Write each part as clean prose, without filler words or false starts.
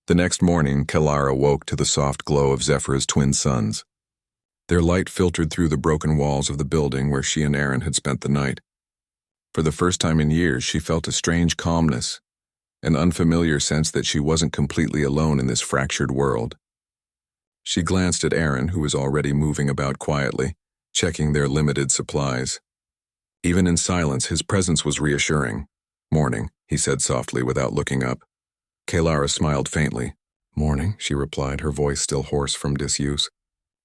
The next morning, Kelara woke to the soft glow of Zephyr's twin suns. Their light filtered through the broken walls of the building where she and Aaron had spent the night. For the first time in years, she felt a strange calmness, an unfamiliar sense that she wasn't completely alone in this fractured world. She glanced at Aaron, who was already moving about quietly, checking their limited supplies. Even in silence, his presence was reassuring. "Morning," he said softly without looking up. Kelara smiled faintly. "Morning," she replied, her voice still hoarse from disuse.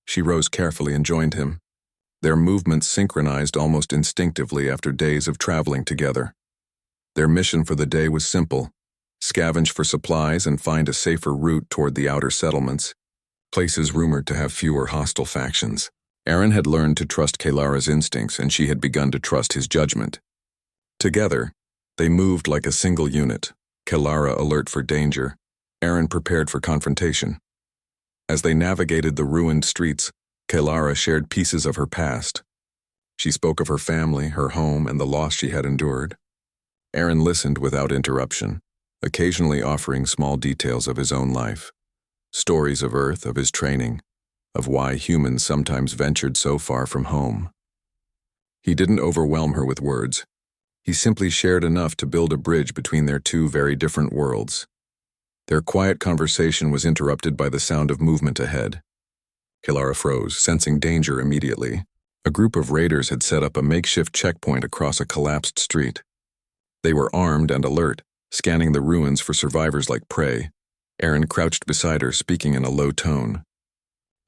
She rose carefully and joined him. Their movements synchronized almost instinctively after days of traveling together. Their mission for the day was simple: scavenge for supplies and find a safer route toward the outer settlements, places rumored to have fewer hostile factions. Aaron had learned to trust Kelara's instincts, and she had begun to trust his judgment. Together, they moved like a single unit, Kelara alert for danger, Aaron prepared for confrontation. As they navigated the ruined streets, Kelara shared pieces of her past. She spoke of her family, her home, and the loss she had endured. Aaron listened without interruption, occasionally offering small details of his own life. Stories of Earth, of his training, of why humans sometimes ventured so far from home. He didn't overwhelm her with words. He simply shared enough to build a bridge between their two very different worlds. Their quiet conversation was interrupted by the sound of movement ahead. Kelara froze, sensing danger immediately. A group of raiders had set up a makeshift checkpoint across a collapsed street. They were armed and alert, scanning the ruins for survivors like prey. Aaron crouched beside her, speaking in a low tone.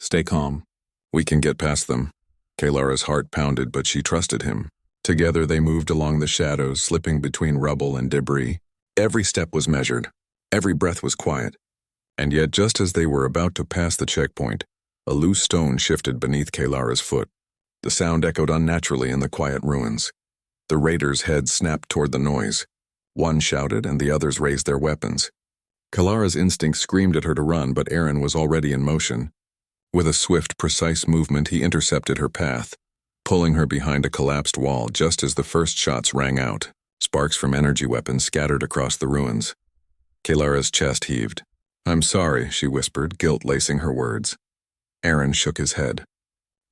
"Stay calm. We can get past them." Kelara's heart pounded, but she trusted him. Together they moved along the shadows, slipping between rubble and debris. Every step was measured. Every breath was quiet. And yet, just as they were about to pass the checkpoint, a loose stone shifted beneath Kelara's foot. The sound echoed unnaturally in the quiet ruins. The raiders' heads snapped toward the noise. One shouted, and the others raised their weapons. Kelara's instinct screamed at her to run, but Aaron was already in motion. With a swift, precise movement, he intercepted her path, pulling her behind a collapsed wall just as the first shots rang out. Sparks from energy weapons scattered across the ruins. Kelara's chest heaved. "I'm sorry," she whispered, guilt lacing her words. Aaron shook his head.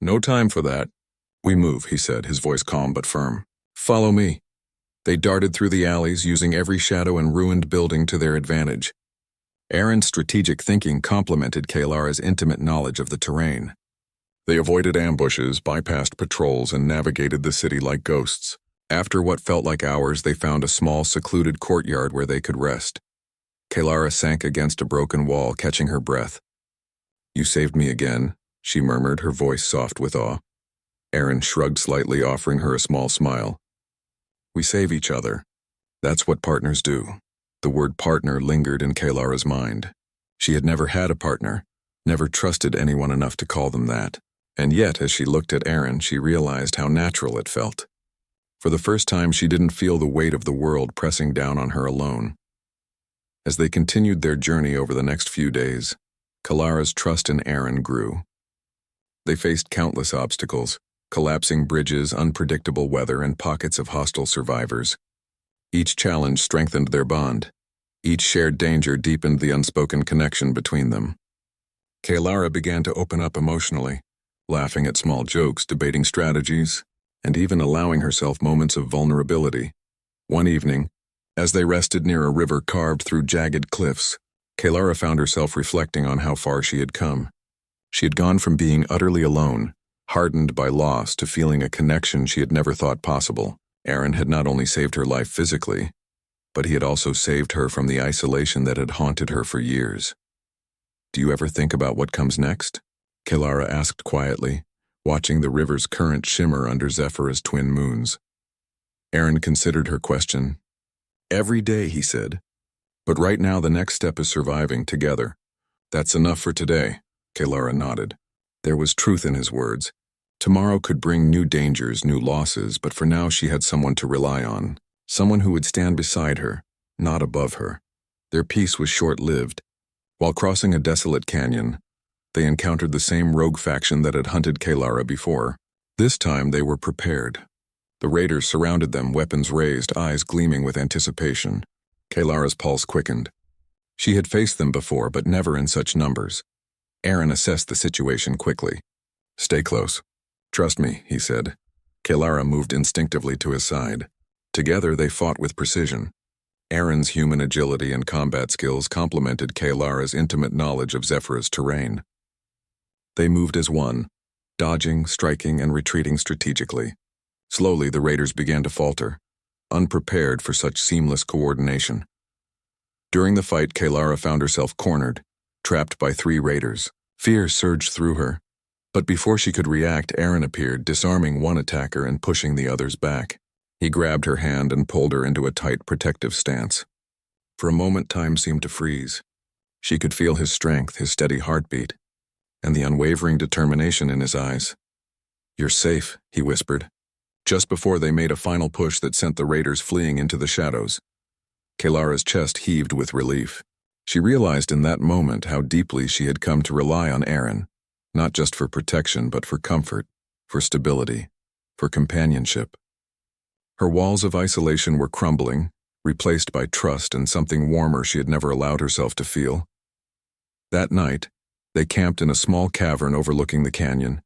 "No time for that." "We move," he said, his voice calm but firm. "Follow me." They darted through the alleys, using every shadow and ruined building to their advantage. Aaron's strategic thinking complemented Kelara's intimate knowledge of the terrain. They avoided ambushes, bypassed patrols, and navigated the city like ghosts. After what felt like hours, they found a small, secluded courtyard where they could rest. Kelara sank against a broken wall, catching her breath. "You saved me again," she murmured, her voice soft with awe. Aaron shrugged slightly, offering her a small smile. "We save each other. That's what partners do." The word partner lingered in Kelara's mind. She had never had a partner, never trusted anyone enough to call them that. And yet, as she looked at Aaron, she realized how natural it felt. For the first time, she didn't feel the weight of the world pressing down on her alone. As they continued their journey over the next few days, Kelara's trust in Aaron grew. They faced countless obstacles, collapsing bridges, unpredictable weather, and pockets of hostile survivors. Each challenge strengthened their bond. Each shared danger deepened the unspoken connection between them. Kelara began to open up emotionally, laughing at small jokes, debating strategies, and even allowing herself moments of vulnerability. One evening, as they rested near a river carved through jagged cliffs, Kelara found herself reflecting on how far she had come. She had gone from being utterly alone, hardened by loss, to feeling a connection she had never thought possible. Aaron had not only saved her life physically, but he had also saved her from the isolation that had haunted her for years. "Do you ever think about what comes next?" Kelara asked quietly, watching the river's current shimmer under Zephyr's twin moons. Aaron considered her question. "Every day," he said. "But right now the next step is surviving together." "That's enough for today," Kelara nodded. There was truth in his words. Tomorrow could bring new dangers, new losses, but for now she had someone to rely on. Someone who would stand beside her, not above her. Their peace was short-lived. While crossing a desolate canyon, they encountered the same rogue faction that had hunted Kelara before. This time they were prepared. The raiders surrounded them, weapons raised, eyes gleaming with anticipation. Kelara's pulse quickened. She had faced them before, but never in such numbers. Aaron assessed the situation quickly. "Stay close. Trust me," he said. Kelara moved instinctively to his side. Together they fought with precision. Aaron's human agility and combat skills complemented Kelara's intimate knowledge of Zephyr's terrain. They moved as one, dodging, striking, and retreating strategically. Slowly the raiders began to falter, unprepared for such seamless coordination. During the fight, Kelara found herself cornered, trapped by 3 raiders. Fear surged through her. But before she could react, Aaron appeared, disarming one attacker and pushing the others back. He grabbed her hand and pulled her into a tight, protective stance. For a moment, time seemed to freeze. She could feel his strength, his steady heartbeat, and the unwavering determination in his eyes. "You're safe," he whispered, just before they made a final push that sent the raiders fleeing into the shadows. Kelara's chest heaved with relief. She realized in that moment how deeply she had come to rely on Aaron, not just for protection, but for comfort, for stability, for companionship. Her walls of isolation were crumbling, replaced by trust and something warmer she had never allowed herself to feel. That night, they camped in a small cavern overlooking the canyon.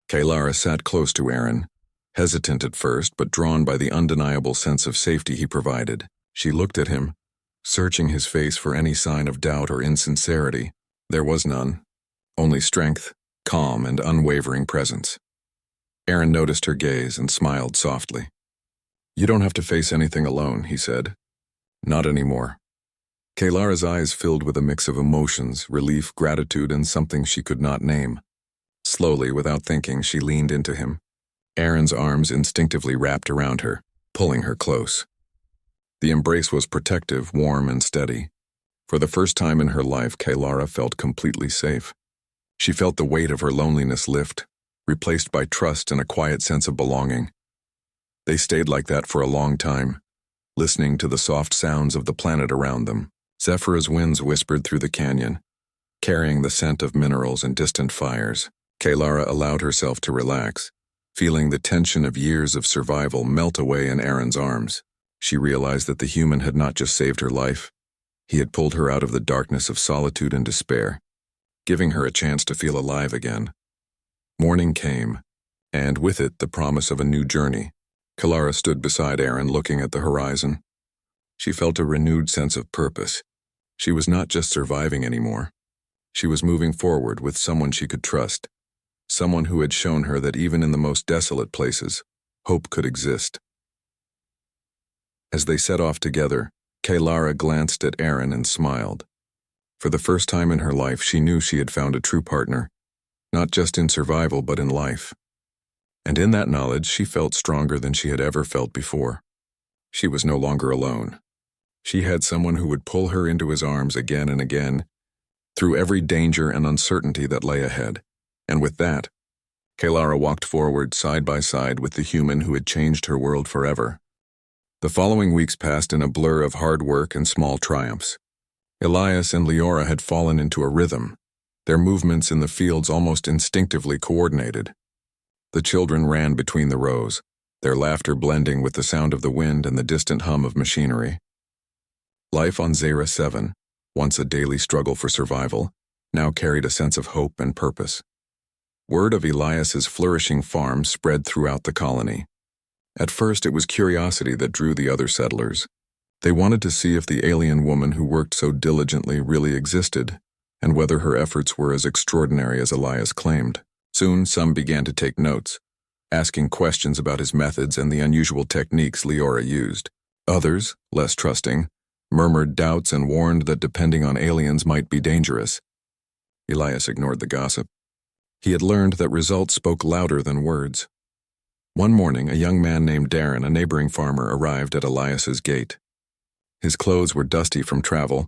Kelara sat close to Aaron, hesitant at first, but drawn by the undeniable sense of safety he provided. She looked at him, searching his face for any sign of doubt or insincerity. There was none, only strength, calm, and unwavering presence. Aaron noticed her gaze and smiled softly. "You don't have to face anything alone," he said. "Not anymore." Kelara's eyes filled with a mix of emotions, relief, gratitude, and something she could not name. Slowly, without thinking, she leaned into him. Aaron's arms instinctively wrapped around her, pulling her close. The embrace was protective, warm, and steady. For the first time in her life, Kelara felt completely safe. She felt the weight of her loneliness lift, replaced by trust and a quiet sense of belonging. They stayed like that for a long time, listening to the soft sounds of the planet around them. Zephyr's winds whispered through the canyon, carrying the scent of minerals and distant fires. Kelara allowed herself to relax, feeling the tension of years of survival melt away in Aaron's arms. She realized that the human had not just saved her life, he had pulled her out of the darkness of solitude and despair, giving her a chance to feel alive again. Morning came, and with it the promise of a new journey. Kelara stood beside Aaron, looking at the horizon. She felt a renewed sense of purpose. She was not just surviving anymore. She was moving forward with someone she could trust, someone who had shown her that even in the most desolate places, hope could exist. As they set off together, Kelara glanced at Aaron and smiled. For the first time in her life, she knew she had found a true partner, not just in survival, but in life. And in that knowledge, she felt stronger than she had ever felt before. She was no longer alone. She had someone who would pull her into his arms again and again, through every danger and uncertainty that lay ahead. And with that, Kelara walked forward side by side with the human who had changed her world forever. The following weeks passed in a blur of hard work and small triumphs. Elias and Leora had fallen into a rhythm, their movements in the fields almost instinctively coordinated. The children ran between the rows, their laughter blending with the sound of the wind and the distant hum of machinery. Life on Zera 7, once a daily struggle for survival, now carried a sense of hope and purpose. Word of Elias's flourishing farm spread throughout the colony. At first, it was curiosity that drew the other settlers. They wanted to see if the alien woman who worked so diligently really existed, and whether her efforts were as extraordinary as Elias claimed. Soon, some began to take notes, asking questions about his methods and the unusual techniques Leora used. Others, less trusting, murmured doubts and warned that depending on aliens might be dangerous. Elias ignored the gossip. He had learned that results spoke louder than words. One morning, a young man named Darren, a neighboring farmer, arrived at Elias's gate. His clothes were dusty from travel,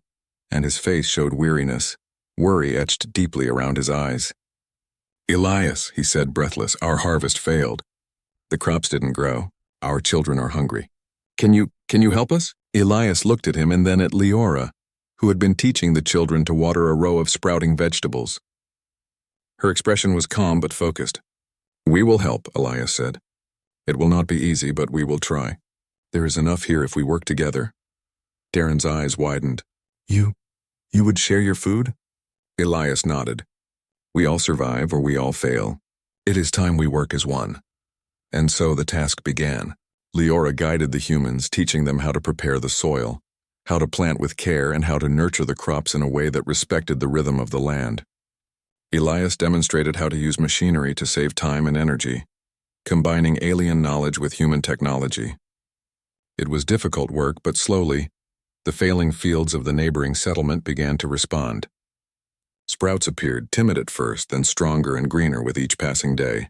and his face showed weariness, worry etched deeply around his eyes. "Elias," he said, breathless, "our harvest failed. The crops didn't grow. Our children are hungry. Can you help us?" Elias looked at him and then at Leora, who had been teaching the children to water a row of sprouting vegetables. Her expression was calm but focused. "We will help," Elias said. "It will not be easy, but we will try. There is enough here if we work together." Darren's eyes widened. You You would share your food? Elias nodded. We all survive or we all fail. It is time we work as one. And so the task began. Leora guided the humans, teaching them how to prepare the soil, how to plant with care, and how to nurture the crops in a way that respected the rhythm of the land. Elias demonstrated how to use machinery to save time and energy, combining alien knowledge with human technology. It was difficult work, but slowly, the failing fields of the neighboring settlement began to respond. Sprouts appeared, timid at first, then stronger and greener with each passing day.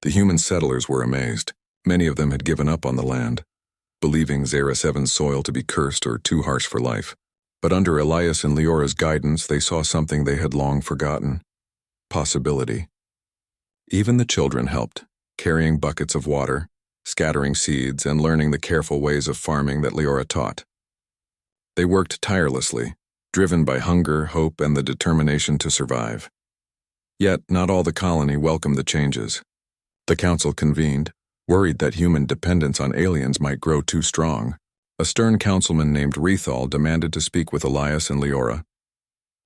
The human settlers were amazed. Many of them had given up on the land, believing Zera 7's soil to be cursed or too harsh for life. But under Elias and Leora's guidance, they saw something they had long forgotten: possibility. Even the children helped, carrying buckets of water, scattering seeds, and learning the careful ways of farming that Leora taught. They worked tirelessly, driven by hunger, hope, and the determination to survive. Yet, not all the colony welcomed the changes. The council convened, worried that human dependence on aliens might grow too strong. A stern councilman named Rethal demanded to speak with Elias and Leora.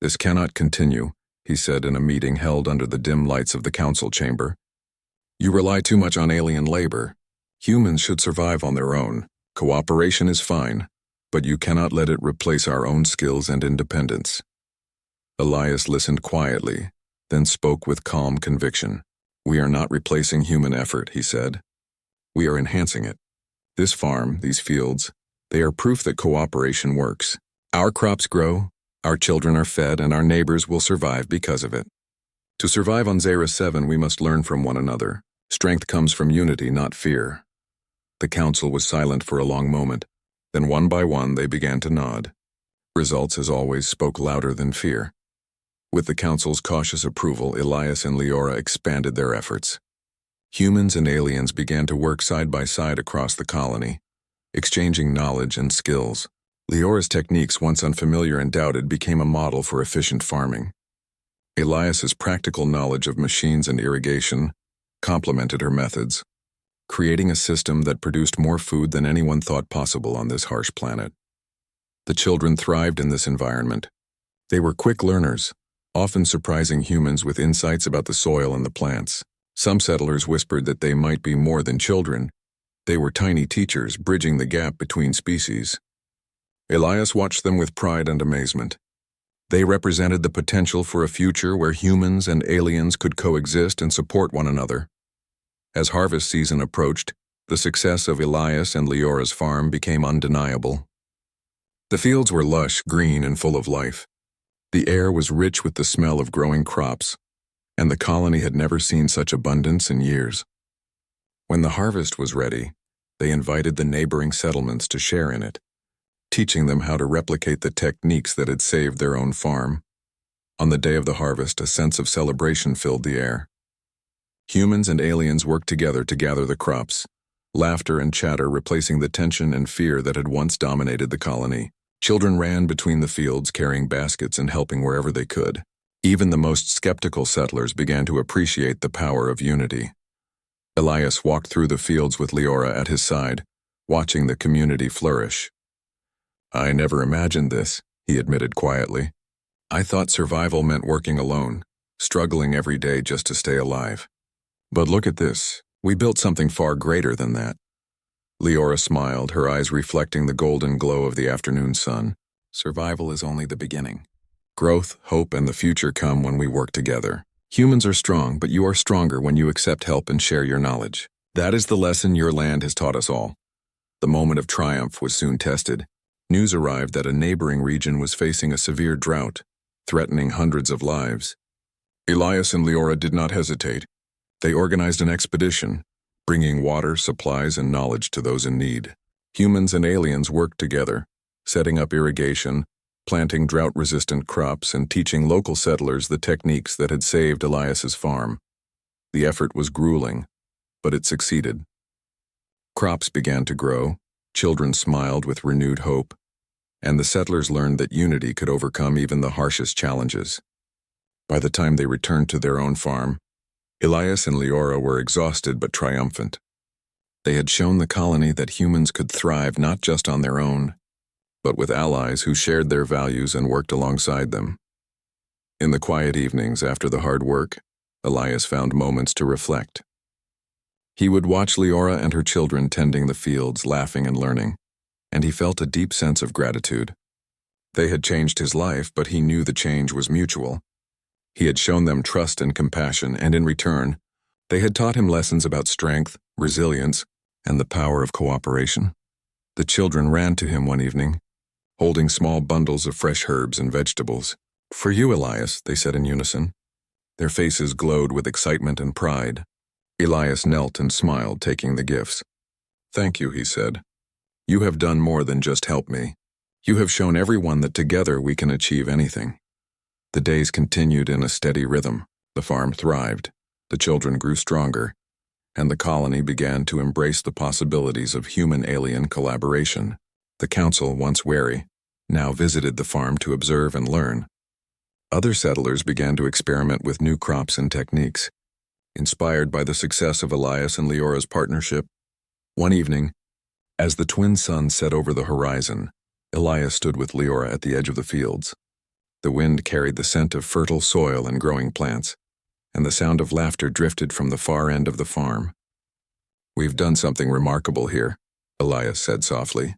This cannot continue, he said in a meeting held under the dim lights of the council chamber. You rely too much on alien labor. Humans should survive on their own. Cooperation is fine, but you cannot let it replace our own skills and independence. Elias listened quietly, then spoke with calm conviction. We are not replacing human effort, he said. We are enhancing it. This farm, these fields, they are proof that cooperation works. Our crops grow, our children are fed, and our neighbors will survive because of it. To survive on Zera 7, we must learn from one another. Strength comes from unity, not fear. The council was silent for a long moment. Then one by one they began to nod. Results, as always, spoke louder than fear. With the council's cautious approval, Elias and Leora expanded their efforts. Humans and aliens began to work side by side across the colony, exchanging knowledge and skills. Leora's techniques, once unfamiliar and doubted, became a model for efficient farming. Elias's practical knowledge of machines and irrigation complemented her methods, creating a system that produced more food than anyone thought possible on this harsh planet. The children thrived in this environment. They were quick learners, often surprising humans with insights about the soil and the plants. Some settlers whispered that they might be more than children. They were tiny teachers, bridging the gap between species. Elias watched them with pride and amazement. They represented the potential for a future where humans and aliens could coexist and support one another. As harvest season approached, the success of Elias and Leora's farm became undeniable. The fields were lush, green, and full of life. The air was rich with the smell of growing crops, and the colony had never seen such abundance in years. When the harvest was ready, they invited the neighboring settlements to share in it, teaching them how to replicate the techniques that had saved their own farm. On the day of the harvest, a sense of celebration filled the air. Humans and aliens worked together to gather the crops, laughter and chatter replacing the tension and fear that had once dominated the colony. Children ran between the fields, carrying baskets and helping wherever they could. Even the most skeptical settlers began to appreciate the power of unity. Elias walked through the fields with Leora at his side, watching the community flourish. I never imagined this, he admitted quietly. I thought survival meant working alone, struggling every day just to stay alive. But look at this, we built something far greater than that. Leora smiled, her eyes reflecting the golden glow of the afternoon sun. Survival is only the beginning. Growth, hope, and the future come when we work together. Humans are strong, but you are stronger when you accept help and share your knowledge. That is the lesson your land has taught us all. The moment of triumph was soon tested. News arrived that a neighboring region was facing a severe drought, threatening hundreds of lives. Elias and Leora did not hesitate. They organized an expedition, bringing water, supplies, and knowledge to those in need. Humans and aliens worked together, setting up irrigation, planting drought-resistant crops, and teaching local settlers the techniques that had saved Elias's farm. The effort was grueling, but it succeeded. Crops began to grow, children smiled with renewed hope, and the settlers learned that unity could overcome even the harshest challenges. By the time they returned to their own farm, Elias and Leora were exhausted but triumphant. They had shown the colony that humans could thrive not just on their own, but with allies who shared their values and worked alongside them. In the quiet evenings after the hard work, Elias found moments to reflect. He would watch Leora and her children tending the fields, laughing and learning, and he felt a deep sense of gratitude. They had changed his life, but he knew the change was mutual. He had shown them trust and compassion, and in return, they had taught him lessons about strength, resilience, and the power of cooperation. The children ran to him one evening, holding small bundles of fresh herbs and vegetables. "For you, Elias," they said in unison. Their faces glowed with excitement and pride. Elias knelt and smiled, taking the gifts. "Thank you," he said. "You have done more than just help me. You have shown everyone that together we can achieve anything." The days continued in a steady rhythm. The farm thrived, the children grew stronger, and the colony began to embrace the possibilities of human-alien collaboration. The council, once wary, now visited the farm to observe and learn. Other settlers began to experiment with new crops and techniques. Inspired by the success of Elias and Leora's partnership, one evening, as the twin suns set over the horizon, Elias stood with Leora at the edge of the fields. The wind carried the scent of fertile soil and growing plants, and the sound of laughter drifted from the far end of the farm. "We've done something remarkable here," Elias said softly.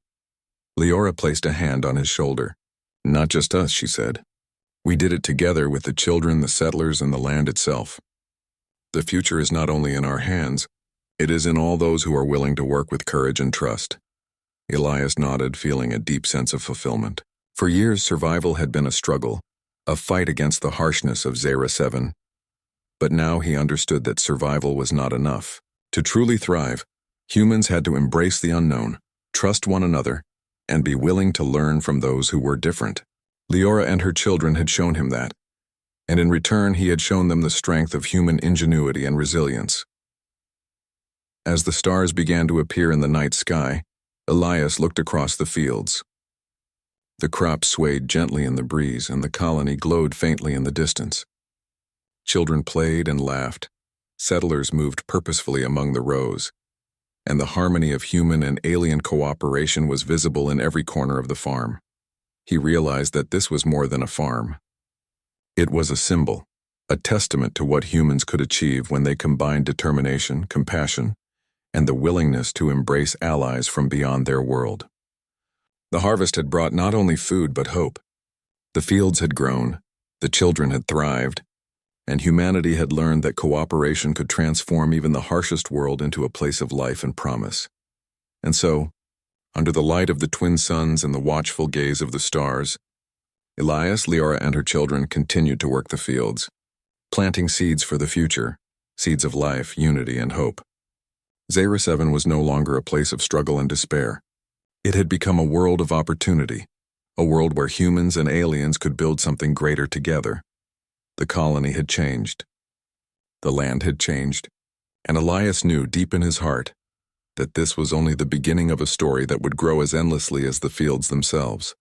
Leora placed a hand on his shoulder. "Not just us," she said. "We did it together with the children, the settlers, and the land itself. The future is not only in our hands, it is in all those who are willing to work with courage and trust." Elias nodded, feeling a deep sense of fulfillment. For years, survival had been a struggle, a fight against the harshness of Zera 7. But now he understood that survival was not enough. To truly thrive, humans had to embrace the unknown, trust one another, and be willing to learn from those who were different. Leora and her children had shown him that, and in return he had shown them the strength of human ingenuity and resilience. As the stars began to appear in the night sky, Elias looked across the fields. The crops swayed gently in the breeze, and the colony glowed faintly in the distance. Children played and laughed, settlers moved purposefully among the rows, and the harmony of human and alien cooperation was visible in every corner of the farm. He realized that this was more than a farm. It was a symbol, a testament to what humans could achieve when they combined determination, compassion, and the willingness to embrace allies from beyond their world. The harvest had brought not only food but hope. The fields had grown, the children had thrived, and humanity had learned that cooperation could transform even the harshest world into a place of life and promise. And so, under the light of the twin suns and the watchful gaze of the stars, Elias, Leora, and her children continued to work the fields, planting seeds for the future, seeds of life, unity, and hope. Zera 7 was no longer a place of struggle and despair. It had become a world of opportunity, a world where humans and aliens could build something greater together. The colony had changed. The land had changed, and Elias knew deep in his heart that this was only the beginning of a story that would grow as endlessly as the fields themselves.